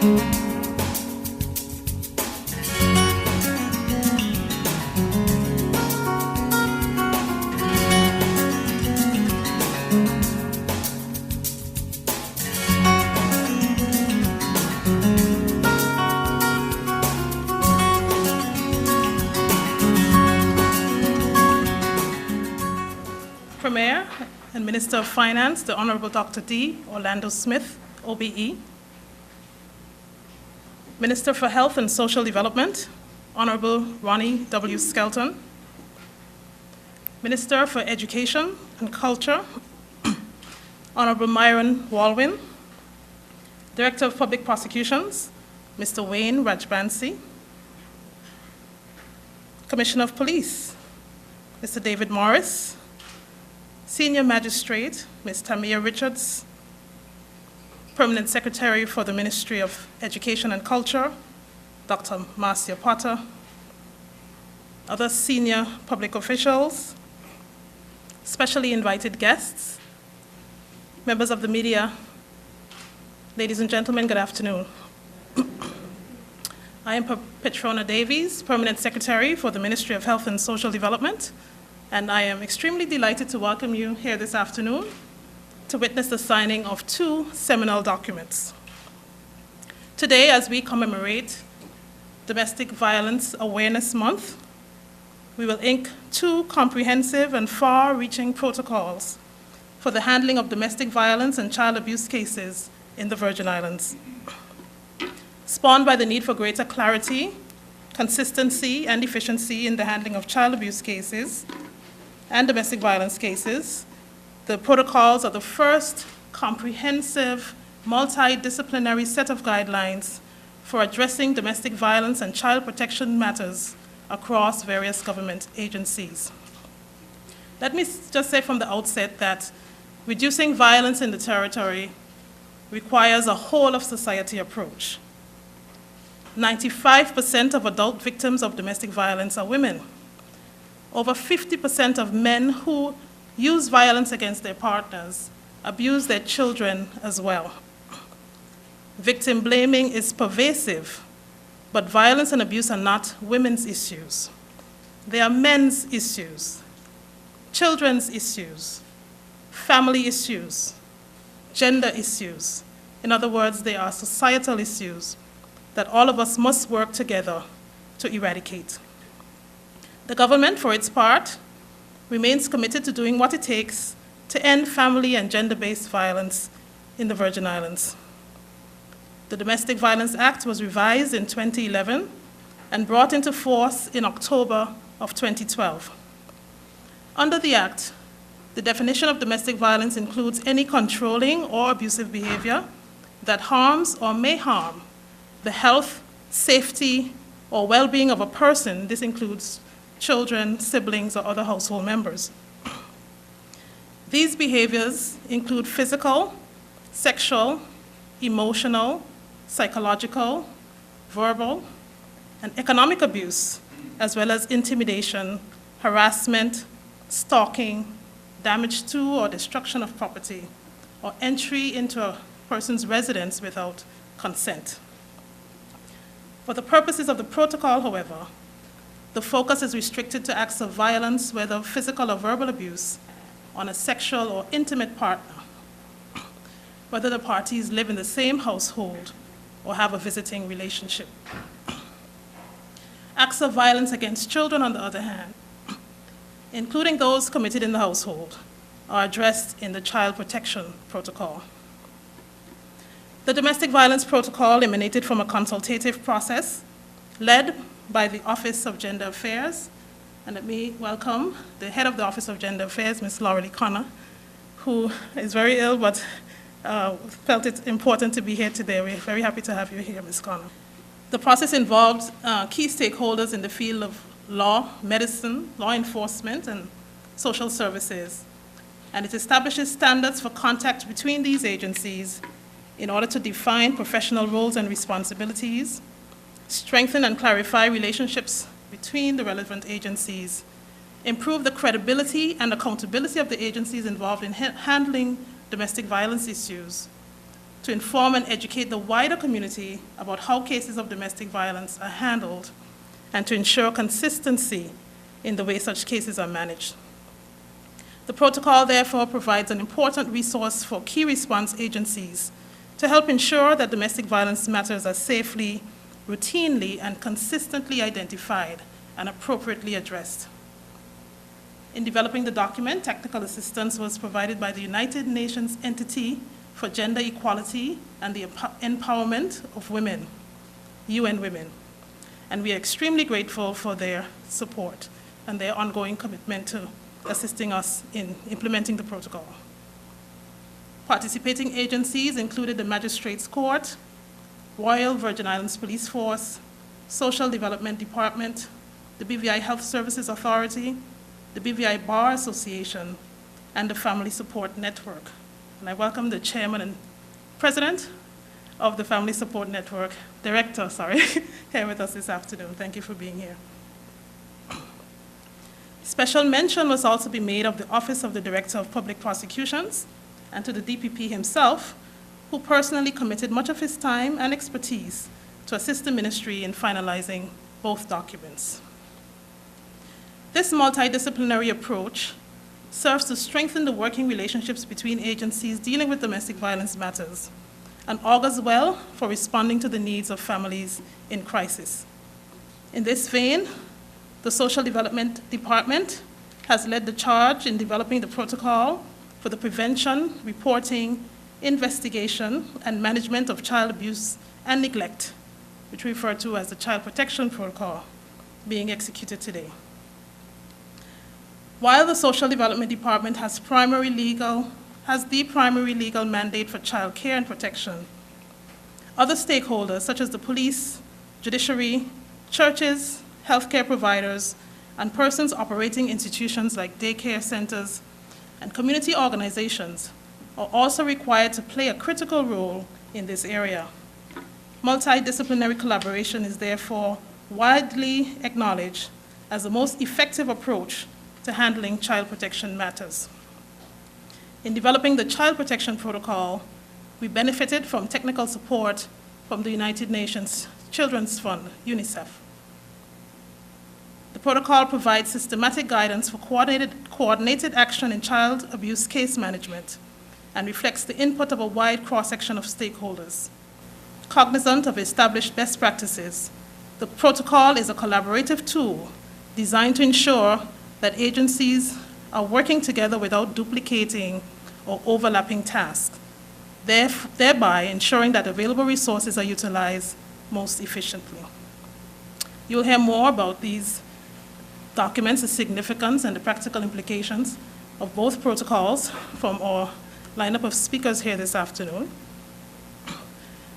Premier and Minister of Finance, the Honorable Dr. D. Orlando Smith, OBE. Minister for Health and Social Development, Honorable Ronnie W. Skelton. Minister for Education and Culture, Honorable Myron Walwyn. Director of Public Prosecutions, Mr. Wayne Rajbansi. Commissioner of Police, Mr. David Morris. Senior Magistrate, Ms. Tamia Richards. Permanent Secretary for the Ministry of Education and Culture, Dr. Marcia Potter. Other senior public officials, specially invited guests, members of the media, ladies and gentlemen, good afternoon. I am Petrona Davies, Permanent Secretary for the Ministry of Health and Social Development, and I am extremely delighted to welcome you here this afternoon to witness the signing of two seminal documents. Today, as we commemorate Domestic Violence Awareness Month, we will ink two comprehensive and far-reaching protocols for the handling of domestic violence and child abuse cases in the Virgin Islands. Spawned by the need for greater clarity, consistency, and efficiency in the handling of child abuse cases and domestic violence cases, the protocols are the first comprehensive, multidisciplinary set of guidelines for addressing domestic violence and child protection matters across various government agencies. Let me just say from the outset that reducing violence in the territory requires a whole-of-society approach. 95% of adult victims of domestic violence are women. Over 50% of men who use violence against their partners abuse their children as well. Victim blaming is pervasive, but violence and abuse are not women's issues. They are men's issues, children's issues, family issues, gender issues. In other words, they are societal issues that all of us must work together to eradicate. The government, for its part, remains committed to doing what it takes to end family and gender-based violence in the Virgin Islands. The Domestic Violence Act was revised in 2011 and brought into force in October of 2012. Under the Act, the definition of domestic violence includes any controlling or abusive behavior that harms or may harm the health, safety, or well-being of a person. This includes children, siblings, or other household members. These behaviors include physical, sexual, emotional, psychological, verbal, and economic abuse, as well as intimidation, harassment, stalking, damage to or destruction of property, or entry into a person's residence without consent. For the purposes of the protocol, however, the focus is restricted to acts of violence, whether physical or verbal abuse, on a sexual or intimate partner, whether the parties live in the same household or have a visiting relationship. Acts of violence against children, on the other hand, including those committed in the household, are addressed in the Child Protection Protocol. The Domestic Violence Protocol emanated from a consultative process led by the Office of Gender Affairs, and let me welcome the head of the Office of Gender Affairs, Ms. Laurelie Connor, who is very ill but felt it important to be here today. We're very happy to have you here, Ms. Connor. The process involved key stakeholders in the field of law, medicine, law enforcement, and social services, and it establishes standards for contact between these agencies in order to define professional roles and responsibilities, strengthen and clarify relationships between the relevant agencies, improve the credibility and accountability of the agencies involved in handling domestic violence issues, to inform and educate the wider community about how cases of domestic violence are handled and to ensure consistency in the way such cases are managed. The protocol, therefore, provides an important resource for key response agencies to help ensure that domestic violence matters are safely, routinely, and consistently identified and appropriately addressed. In developing the document, technical assistance was provided by the United Nations Entity for Gender Equality and the Empowerment of Women, UN Women, and we are extremely grateful for their support and their ongoing commitment to assisting us in implementing the protocol. Participating agencies included the Magistrates Court, Royal Virgin Islands Police Force, Social Development Department, the BVI Health Services Authority, the BVI Bar Association, and the Family Support Network. And I welcome the chairman and president of the Family Support Network, director, here with us this afternoon. Thank you for being here. Special mention must also be made of the Office of the Director of Public Prosecutions and to the DPP himself, who personally committed much of his time and expertise to assist the ministry in finalizing both documents. This multidisciplinary approach serves to strengthen the working relationships between agencies dealing with domestic violence matters and augurs well for responding to the needs of families in crisis. In this vein, the Social Development Department has led the charge in developing the protocol for the prevention, reporting, investigation, and management of child abuse and neglect, which we refer to as the Child Protection Protocol, being executed today. While the Social Development Department has the primary legal mandate for child care and protection, other stakeholders such as the police, judiciary, churches, healthcare providers, and persons operating institutions like daycare centers and community organizations are also required to play a critical role in this area. Multidisciplinary collaboration is therefore widely acknowledged as the most effective approach to handling child protection matters. In developing the Child Protection Protocol, we benefited from technical support from the United Nations Children's Fund, UNICEF. The protocol provides systematic guidance for coordinated action in child abuse case management and reflects the input of a wide cross-section of stakeholders. Cognizant of established best practices, the protocol is a collaborative tool designed to ensure that agencies are working together without duplicating or overlapping tasks, thereby ensuring that available resources are utilized most efficiently. You'll hear more about these documents, the significance and the practical implications of both protocols from our lineup of speakers here this afternoon.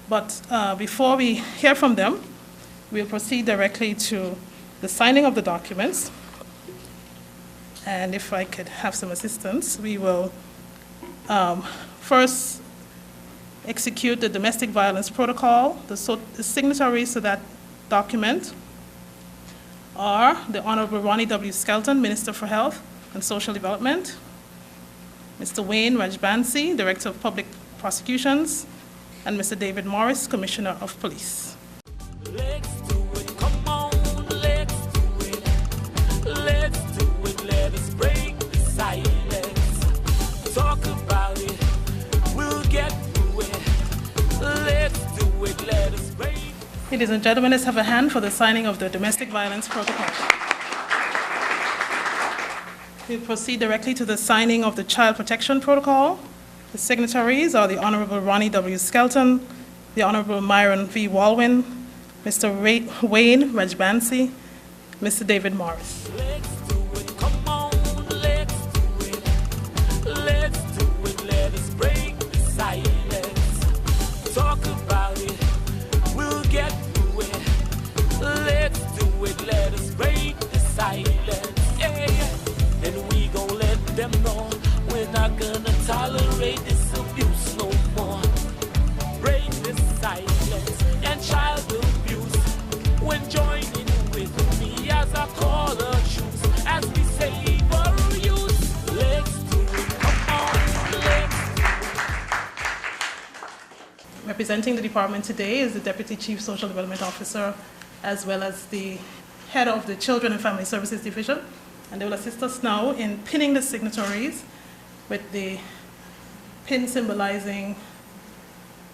But before we hear from them, we'll proceed directly to the signing of the documents. And if I could have some assistance, we will first execute the domestic violence protocol. The signatories to that document are the Honorable Ronnie W. Skelton, Minister for Health and Social Development, Mr. Wayne Rajbansi, Director of Public Prosecutions, and Mr. David Morris, Commissioner of Police. Let's do it, come on, let's do it. Let's do it, let us break the silence. Talk about it, we'll get through it. Let's do it, let us break. Ladies and gentlemen, let's have a hand for the signing of the Domestic Violence Protocol. We'll proceed directly to the signing of the Child Protection Protocol. The signatories are the Honorable Ronnie W. Skelton, the Honorable Myron V. Walwyn, Mr. Wayne Rajbansi, Mr. David Morris. Let's do it, come on, let's do it. Let's do it, let us break the silence. Talk about it, we'll get through it. Let's do it, let us break the silence. Hey, then we gon' let them know we're not gonna tolerate this abuse no more. Break the silence and child abuse when joining with me as I call a truce. Representing the department today is the Deputy Chief Social Development Officer, as well as the head of the Children and Family Services Division. And they will assist us now in pinning the signatories with the pin symbolizing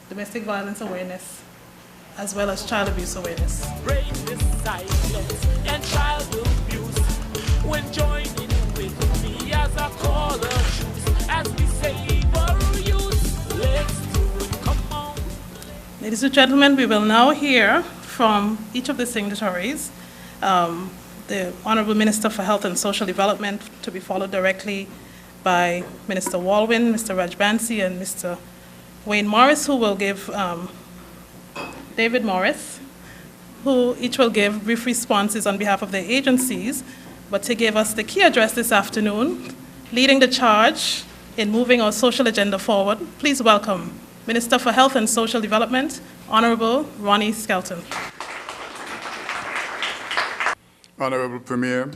domestic violence awareness, as well as child abuse awareness. Break the silence and child abuse when joining with me as I call a truce, as we save our youth. Let's do it, come on. Ladies and gentlemen, we will now hear from each of the signatories, the Honorable Minister for Health and Social Development, to be followed directly by Minister Walwyn, Mr. Rajbansi, and Mr. Wayne Morris, who will give, David Morris, who each will give brief responses on behalf of their agencies, but to give us the key address this afternoon, leading the charge in moving our social agenda forward. Please welcome Minister for Health and Social Development, Honorable Ronnie Skelton. Honorable Premier,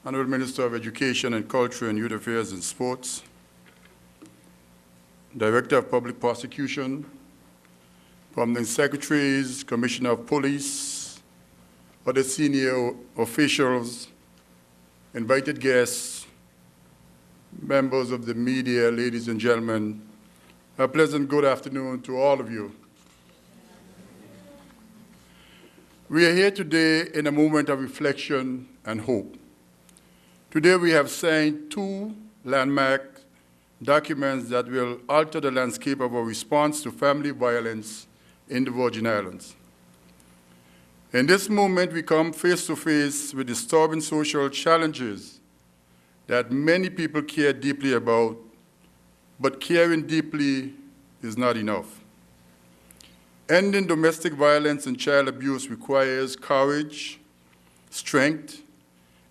Honorable Minister of Education and Culture and Youth Affairs and Sports, Director of Public Prosecution, Permanent Secretaries, Commissioner of Police, other senior officials, invited guests, members of the media, ladies and gentlemen, a pleasant good afternoon to all of you. We are here today in a moment of reflection and hope. Today we have signed two landmark documents that will alter the landscape of our response to family violence in the Virgin Islands. In this moment, we come face to face with disturbing social challenges that many people care deeply about, but caring deeply is not enough. Ending domestic violence and child abuse requires courage, strength,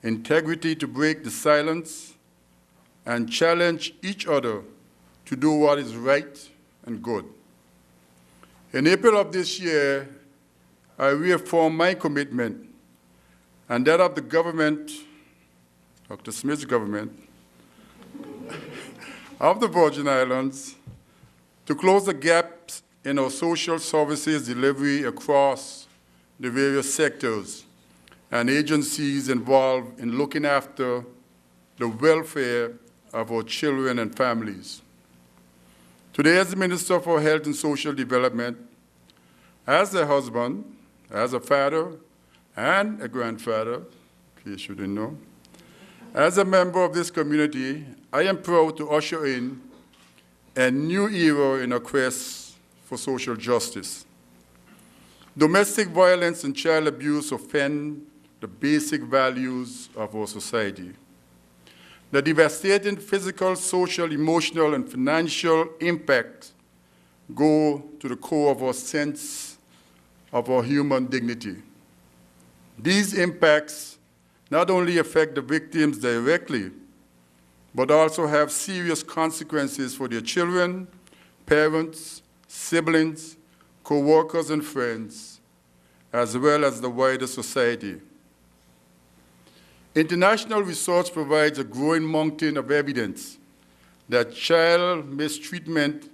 integrity to break the silence, and challenge each other to do what is right and good. In April of this year, I reaffirmed my commitment and that of the government, Dr. Smith's government, of the Virgin Islands to close the gaps in our social services delivery across the various sectors and agencies involved in looking after the welfare of our children and families. Today, as the Minister for Health and Social Development, as a husband, as a father, and a grandfather, in case you didn't know, as a member of this community, I am proud to usher in a new era in our quest for social justice. Domestic violence and child abuse offend the basic values of our society. The devastating physical, social, emotional, and financial impact go to the core of our sense of our human dignity. These impacts not only affect the victims directly, but also have serious consequences for their children, parents, siblings, co-workers, and friends, as well as the wider society. International research provides a growing mountain of evidence that child mistreatment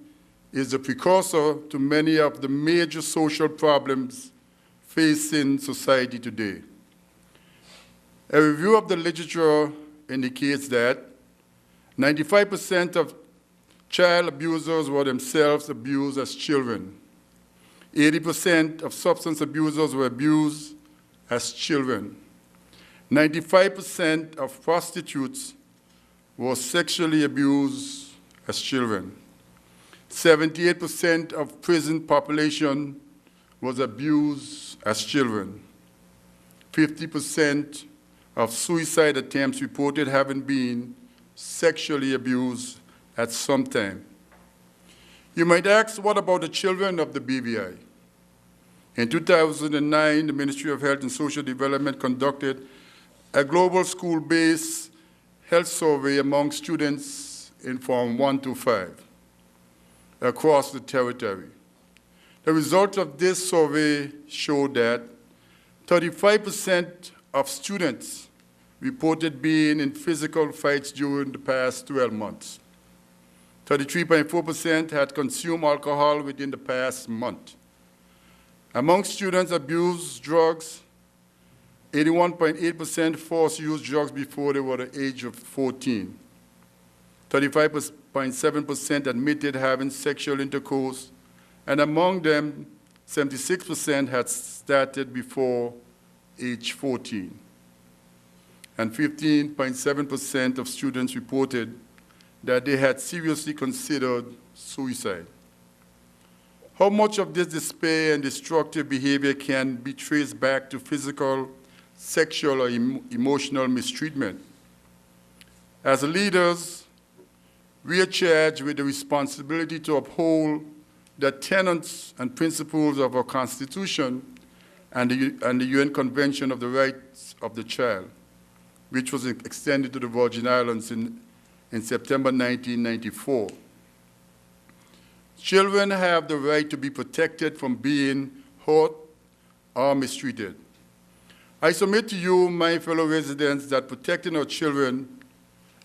is a precursor to many of the major social problems facing society today. A review of the literature indicates that 95% of child abusers were themselves abused as children. 80% of substance abusers were abused as children. 95% of prostitutes were sexually abused as children. 78% of prison population was abused as children. 50% of suicide attempts reported having been sexually abused at some time. You might ask, what about the children of the BVI? In 2009, the Ministry of Health and Social Development conducted a global school-based health survey among students in Form 1 to 5 across the territory. The results of this survey showed that 35% of students reported being in physical fights during the past 12 months. 33.4% had consumed alcohol within the past month. Among students abused drugs, 81.8% forced use drugs before they were the age of 14. 35.7% admitted having sexual intercourse, and among them, 76% had started before age 14. And 15.7% of students reported that they had seriously considered suicide. How much of this despair and destructive behavior can be traced back to physical, sexual, or emotional mistreatment? As leaders, we are charged with the responsibility to uphold the tenets and principles of our Constitution and the UN Convention of the Rights of the Child, which was extended to the Virgin Islands in September 1994. Children have the right to be protected from being hurt or mistreated. I submit to you, my fellow residents, that protecting our children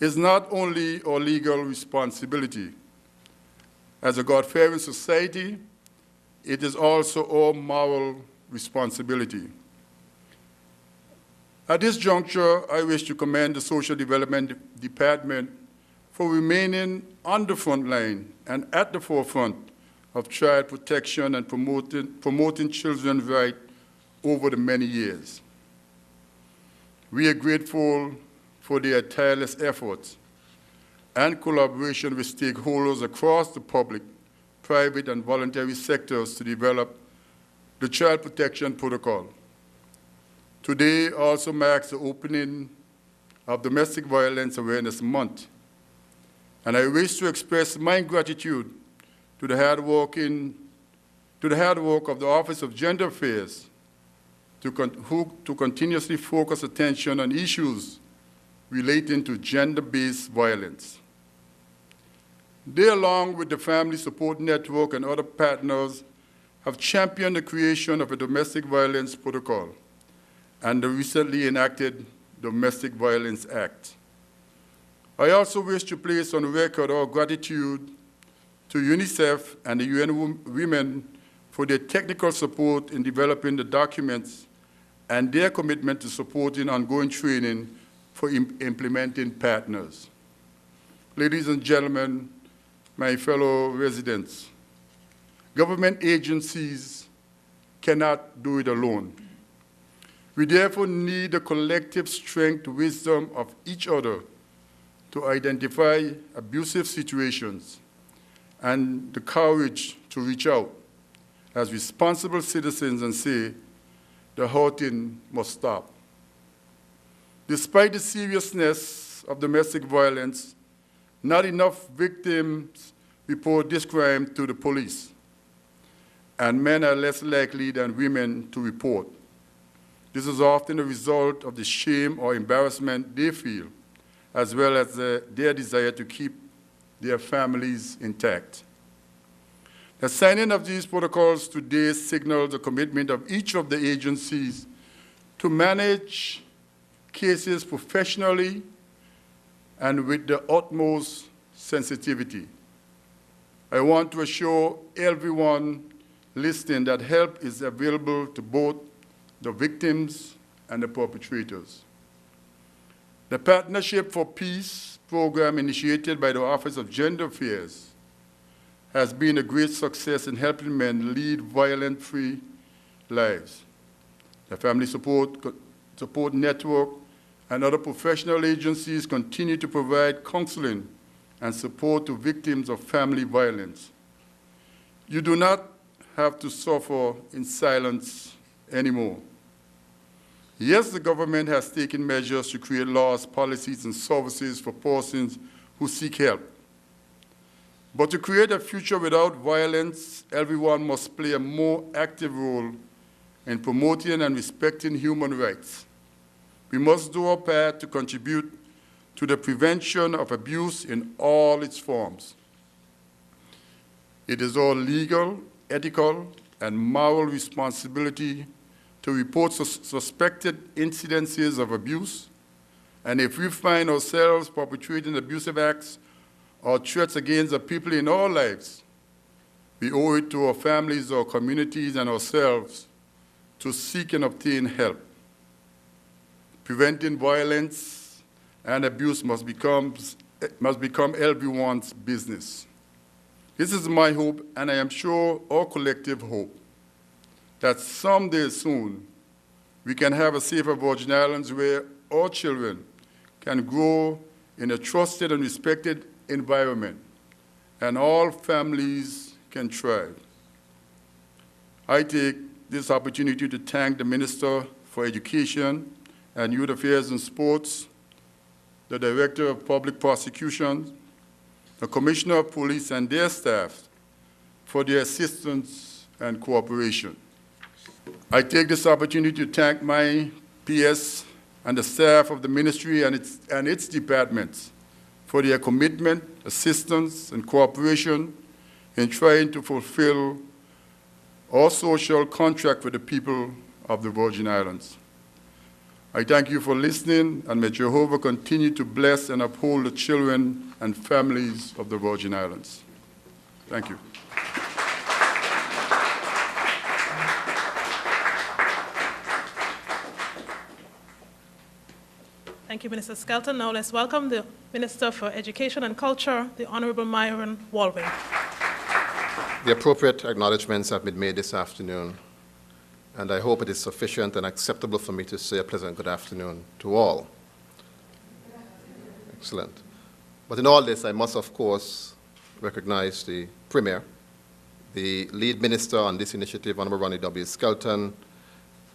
is not only our legal responsibility. As a God-fearing society, it is also our moral responsibility. At this juncture, I wish to commend the Social Development Department for remaining on the front line and at the forefront of child protection and promoting children's rights over the many years. We are grateful for their tireless efforts and collaboration with stakeholders across the public, private, and voluntary sectors to develop the Child Protection Protocol. Today also marks the opening of Domestic Violence Awareness Month, and I wish to express my gratitude to the hard work of the Office of Gender Affairs to continuously focus attention on issues relating to gender-based violence. They, along with the Family Support Network and other partners, have championed the creation of a domestic violence protocol and the recently enacted Domestic Violence Act. I also wish to place on record our gratitude to UNICEF and the UN Women for their technical support in developing the documents and their commitment to supporting ongoing training for implementing partners. Ladies and gentlemen, my fellow residents, government agencies cannot do it alone. We therefore need the collective strength, wisdom of each other to identify abusive situations and the courage to reach out as responsible citizens and say, the hurting must stop. Despite the seriousness of domestic violence, not enough victims report this crime to the police, and men are less likely than women to report. This is often a result of the shame or embarrassment they feel, as well as their desire to keep their families intact. The signing of these protocols today signals the commitment of each of the agencies to manage cases professionally and with the utmost sensitivity. I want to assure everyone listening that help is available to both the victims and the perpetrators. The Partnership for Peace program initiated by the Office of Gender Affairs has been a great success in helping men lead violence-free lives. The Family Support Network and other professional agencies continue to provide counseling and support to victims of family violence. You do not have to suffer in silence anymore. Yes, the government has taken measures to create laws, policies, and services for persons who seek help. But to create a future without violence, everyone must play a more active role in promoting and respecting human rights. We must do our part to contribute to the prevention of abuse in all its forms. It is our legal, ethical, and moral responsibility to report suspected incidences of abuse, and if we find ourselves perpetrating abusive acts, or threats against the people in our lives, we owe it to our families, our communities, and ourselves to seek and obtain help. Preventing violence and abuse must become everyone's business. This is my hope, and I am sure our collective hope, that someday soon we can have a safer Virgin Islands where our children can grow in a trusted and respected environment, and all families can thrive. I take this opportunity to thank the Minister for Education and Youth Affairs and Sports, the Director of Public Prosecutions, the Commissioner of Police and their staff for their assistance and cooperation. I take this opportunity to thank my PS and the staff of the ministry and its departments for their commitment, assistance, and cooperation in trying to fulfill our social contract with the people of the Virgin Islands. I thank you for listening, and may Jehovah continue to bless and uphold the children and families of the Virgin Islands. Thank you. Thank you, Minister Skelton. Now let's welcome the Minister for Education and Culture, the Honorable Myron Walving. The appropriate acknowledgements have been made this afternoon, and I hope it is sufficient and acceptable for me to say a pleasant good afternoon to all. Excellent. But in all this, I must, of course, recognize the Premier, the lead minister on this initiative, Honorable Ronnie W. Skelton,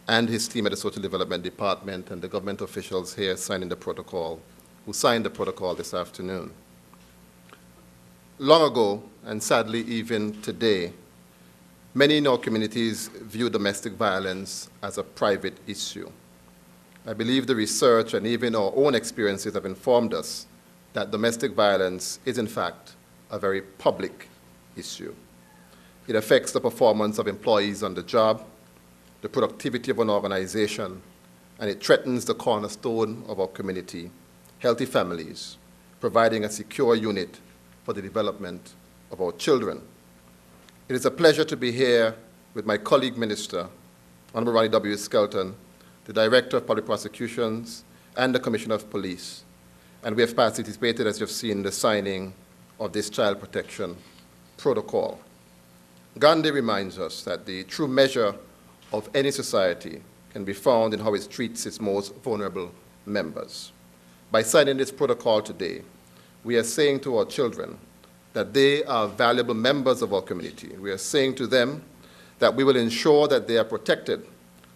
and his team at the Social Development Department, and the government officials here signing the protocol, who signed the protocol this afternoon. Long ago, and sadly even today, many in our communities view domestic violence as a private issue. I believe the research and even our own experiences have informed us that domestic violence is, in fact, a very public issue. It affects the performance of employees on the job, the productivity of an organization, and it threatens the cornerstone of our community, healthy families, providing a secure unit for the development of our children. It is a pleasure to be here with my colleague minister, Honorable Ronnie W. Skelton, the Director of Public Prosecutions, and the Commissioner of Police. And we have participated, as you've seen, in the signing of this child protection protocol. Gandhi reminds us that the true measure of any society can be found in how it treats its most vulnerable members. By signing this protocol today, we are saying to our children that they are valuable members of our community. We are saying to them that we will ensure that they are protected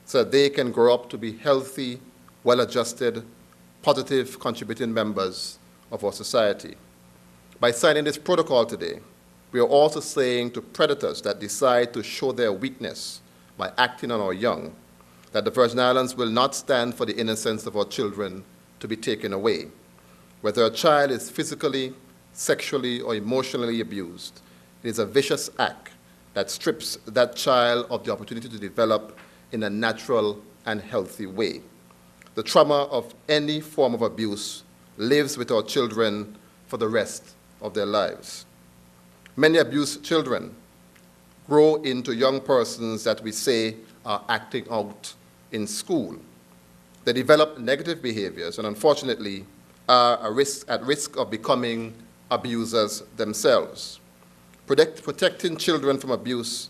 so that they can grow up to be healthy, well-adjusted, positive, contributing members of our society. By signing this protocol today, we are also saying to predators that decide to show their weakness by acting on our young, that the Virgin Islands will not stand for the innocence of our children to be taken away. Whether a child is physically, sexually, or emotionally abused, it is a vicious act that strips that child of the opportunity to develop in a natural and healthy way. The trauma of any form of abuse lives with our children for the rest of their lives. Many abused children grow into young persons that we say are acting out in school. They develop negative behaviors and unfortunately are at risk of becoming abusers themselves. Protecting children from abuse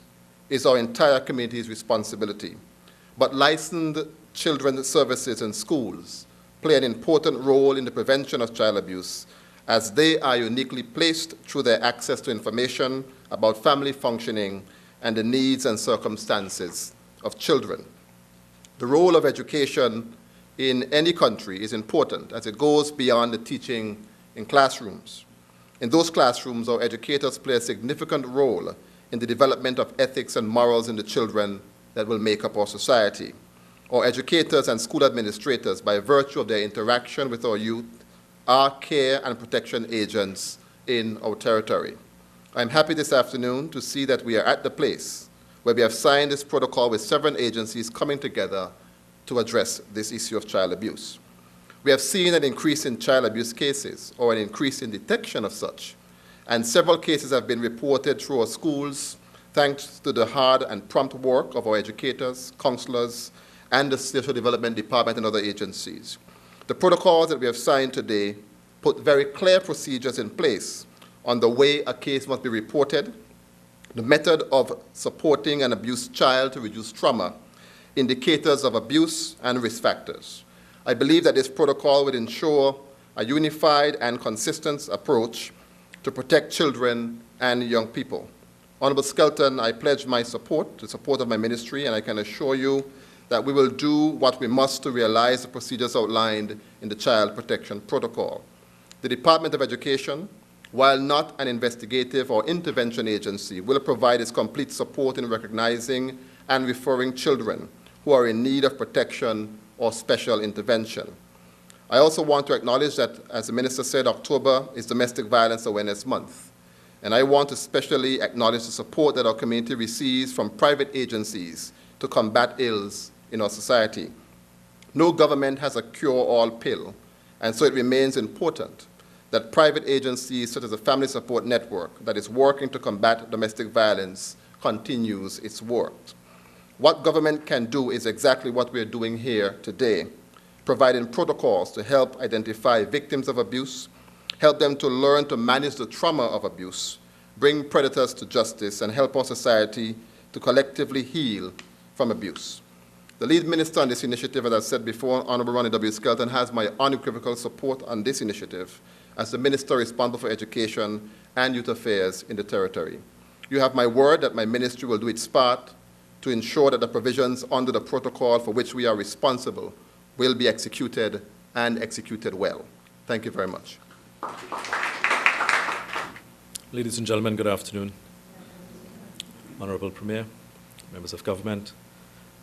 is our entire community's responsibility, but licensed children's services in schools play an important role in the prevention of child abuse, as they are uniquely placed through their access to information about family functioning and the needs and circumstances of children. The role of education in any country is important as it goes beyond the teaching in classrooms. In those classrooms, our educators play a significant role in the development of ethics and morals in the children that will make up our society. Our educators and school administrators, by virtue of their interaction with our youth, are care and protection agents in our territory. I'm happy this afternoon to see that we are at the place where we have signed this protocol with several agencies coming together to address this issue of child abuse. We have seen an increase in child abuse cases, or an increase in detection of such, and several cases have been reported through our schools thanks to the hard and prompt work of our educators, counselors, and the Social Development Department and other agencies. The protocols that we have signed today put very clear procedures in place on the way a case must be reported, the method of supporting an abused child to reduce trauma, indicators of abuse, and risk factors. I believe that this protocol would ensure a unified and consistent approach to protect children and young people. Honorable Skelton, I pledge my support, the support of my ministry, and I can assure you that we will do what we must to realize the procedures outlined in the Child Protection Protocol. The Department of Education, while not an investigative or intervention agency, will provide its complete support in recognizing and referring children who are in need of protection or special intervention. I also want to acknowledge that, as the Minister said, October is Domestic Violence Awareness Month. And I want to especially acknowledge the support that our community receives from private agencies to combat ills in our society. No government has a cure-all pill, and so it remains important that private agencies such as the Family Support Network that is working to combat domestic violence continues its work. What government can do is exactly what we're doing here today, providing protocols to help identify victims of abuse, help them to learn to manage the trauma of abuse, bring predators to justice, and help our society to collectively heal from abuse. The lead minister on this initiative, as I said before, Honorable Ronnie W. Skelton, has my unequivocal support on this initiative as the minister responsible for education and youth affairs in the territory. You have my word that my ministry will do its part to ensure that the provisions under the protocol for which we are responsible will be executed and executed well. Thank you very much. Ladies and gentlemen, good afternoon. Honorable Premier, members of government,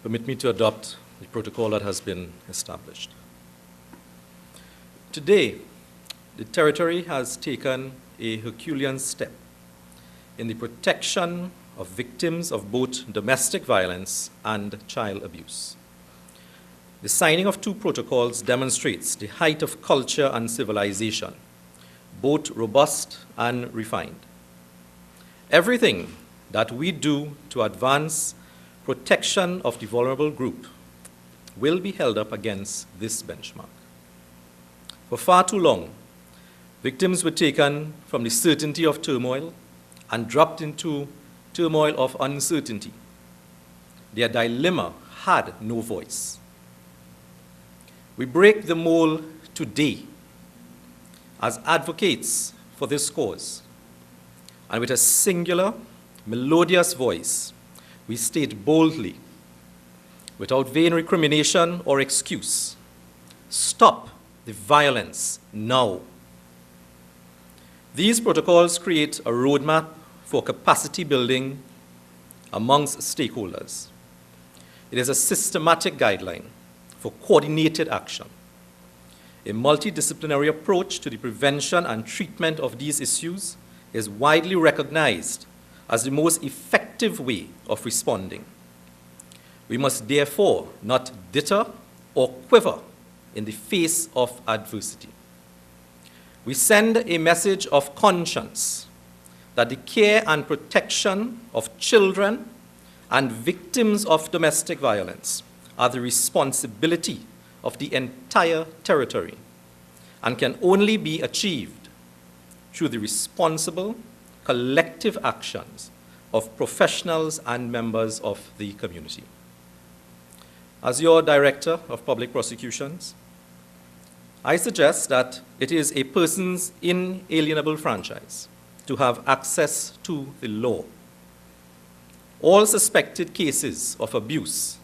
permit me to adopt the protocol that has been established. Today, the territory has taken a Herculean step in the protection of victims of both domestic violence and child abuse. The signing of two protocols demonstrates the height of culture and civilization, both robust and refined. Everything that we do to advance protection of the vulnerable group will be held up against this benchmark. For far too long, victims were taken from the certainty of turmoil and dropped into turmoil of uncertainty. Their dilemma had no voice. We break the mold today as advocates for this cause, and with a singular, melodious voice, we state boldly, without vain recrimination or excuse, stop the violence now. These protocols create a roadmap for capacity building amongst stakeholders. It is a systematic guideline for coordinated action. A multidisciplinary approach to the prevention and treatment of these issues is widely recognized as the most effective way of responding. We must therefore not deter or quiver in the face of adversity. We send a message of conscience that the care and protection of children and victims of domestic violence are the responsibility of the entire territory and can only be achieved through the responsible, collective actions of professionals and members of the community. As your Director of Public Prosecutions, I suggest that it is a person's inalienable franchise to have access to the law. All suspected cases of abuse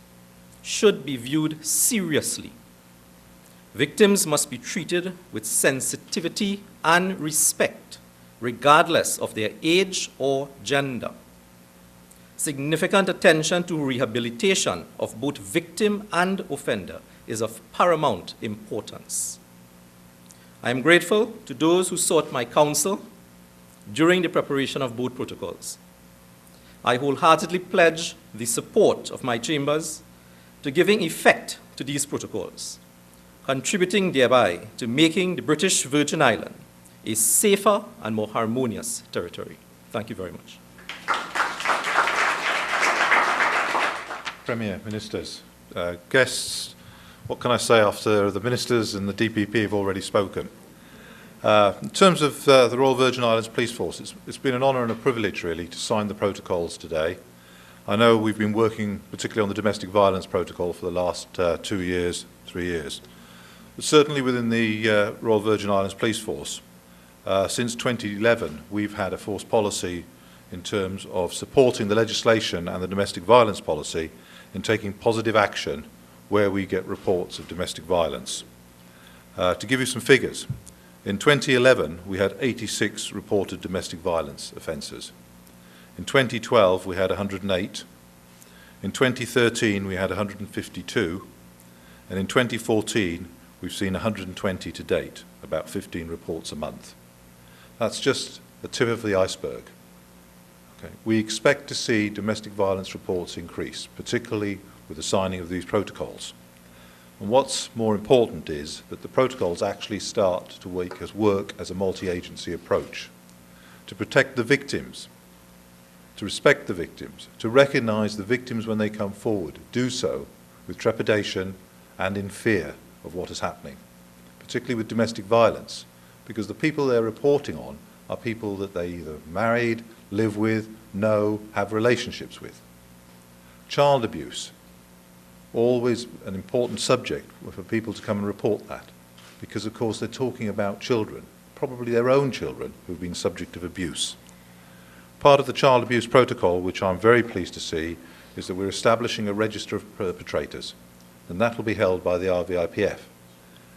should be viewed seriously. Victims must be treated with sensitivity and respect, regardless of their age or gender. Significant attention to rehabilitation of both victim and offender is of paramount importance. I am grateful to those who sought my counsel during the preparation of both protocols. I wholeheartedly pledge the support of my chambers to giving effect to these protocols, contributing thereby to making the British Virgin Islands a safer and more harmonious territory. Thank you very much. Premier, Ministers, guests, what can I say after the Ministers and the DPP have already spoken? In terms of the Royal Virgin Islands Police Force, it's been an honour and a privilege, really, to sign the protocols today. I know we've been working particularly on the domestic violence protocol for the last 2 years, 3 years. But certainly within the Royal Virgin Islands Police Force, since 2011, we've had a force policy in terms of supporting the legislation and the domestic violence policy in taking positive action where we get reports of domestic violence. To give you some figures, in 2011 we had 86 reported domestic violence offences. In 2012 we had 108. In 2013 we had 152. And in 2014 we've seen 120 to date, about 15 reports a month. That's just the tip of the iceberg. Okay. We expect to see domestic violence reports increase, particularly with the signing of these protocols. And what's more important is that the protocols actually start to work as a multi-agency approach to protect the victims, to respect the victims, to recognise the victims when they come forward, do so with trepidation and in fear of what is happening, particularly with domestic violence, because the people they're reporting on are people that they either married, live with, know, have relationships with. Child abuse, always an important subject for people to come and report that, because of course they're talking about children, probably their own children who've been subject of abuse. Part of the child abuse protocol, which I'm very pleased to see, is that we're establishing a register of perpetrators, and that will be held by the RVIPF.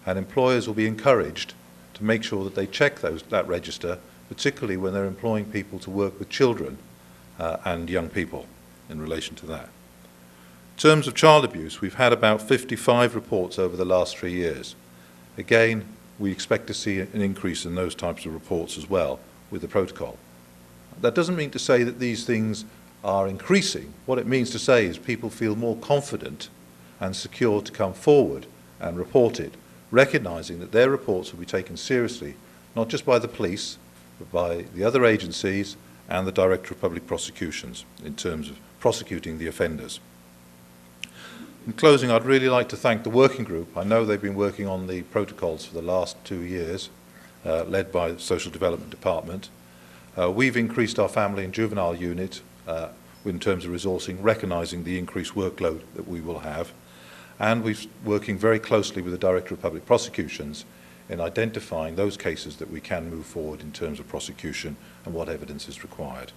And employers will be encouraged to make sure that they check that register, particularly when they're employing people to work with children and young people in relation to that. In terms of child abuse, we've had about 55 reports over the last 3 years. Again, we expect to see an increase in those types of reports as well with the protocol. That doesn't mean to say that these things are increasing. What it means to say is people feel more confident and secure to come forward and report it, recognising that their reports will be taken seriously, not just by the police, but by the other agencies and the Director of Public Prosecutions in terms of prosecuting the offenders. In closing, I'd really like to thank the working group. I know they've been working on the protocols for the last 2 years, led by the Social Development Department. We've increased our family and juvenile unit in terms of resourcing, recognising the increased workload that we will have. And we're working very closely with the Director of Public Prosecutions in identifying those cases that we can move forward in terms of prosecution and what evidence is required.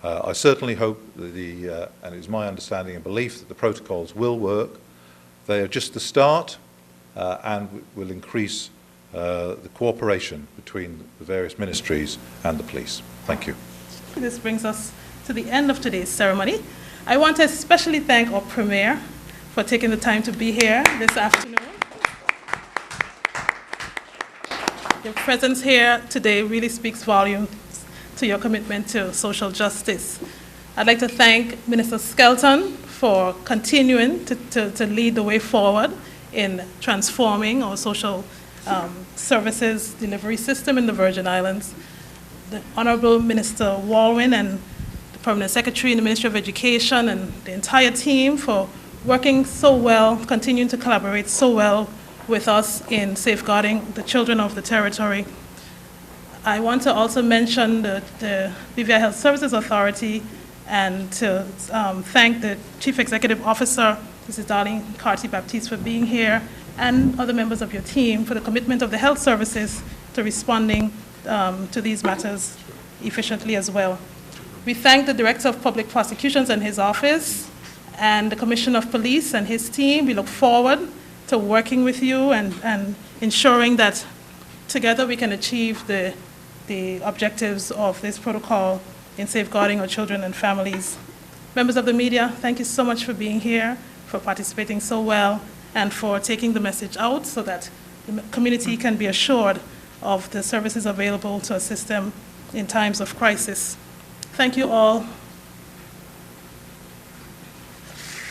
I certainly hope that and it's my understanding and belief that the protocols will work. They are just the start and will increase the cooperation between the various ministries and the police. Thank you. This brings us to the end of today's ceremony. I want to especially thank our Premier for taking the time to be here this afternoon. Your presence here today really speaks volumes to your commitment to social justice. I'd like to thank Minister Skelton for continuing to lead the way forward in transforming our social services delivery system in the Virgin Islands. The Honourable Minister Walwyn and the Permanent Secretary in the Ministry of Education and the entire team for working so well, continuing to collaborate so well with us in safeguarding the children of the territory. I want to also mention the BVI Health Services Authority and to thank the Chief Executive Officer, Mrs. Darlene Carty-Baptiste, for being here, and other members of your team for the commitment of the health services to responding to these matters efficiently as well. We thank the Director of Public Prosecutions and his office, and the Commissioner of Police and his team. We look forward to working with you and ensuring that together we can achieve the objectives of this protocol in safeguarding our children and families. Members of the media, thank you so much for being here, for participating so well, and for taking the message out so that the community can be assured of the services available to assist them in times of crisis. Thank you all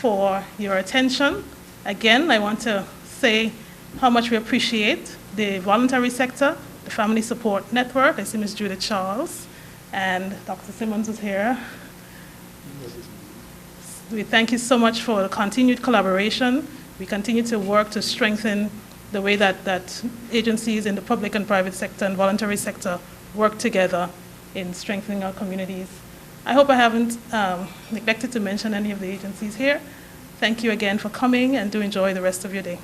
for your attention. Again, I want to say how much we appreciate the voluntary sector, the Family Support Network. I see Ms. Judith Charles, and Dr. Simmons is here. We thank you so much for the continued collaboration. We continue to work to strengthen the way that agencies in the public and private sector and voluntary sector work together in strengthening our communities. I hope I haven't neglected to mention any of the agencies here. Thank you again for coming, and do enjoy the rest of your day.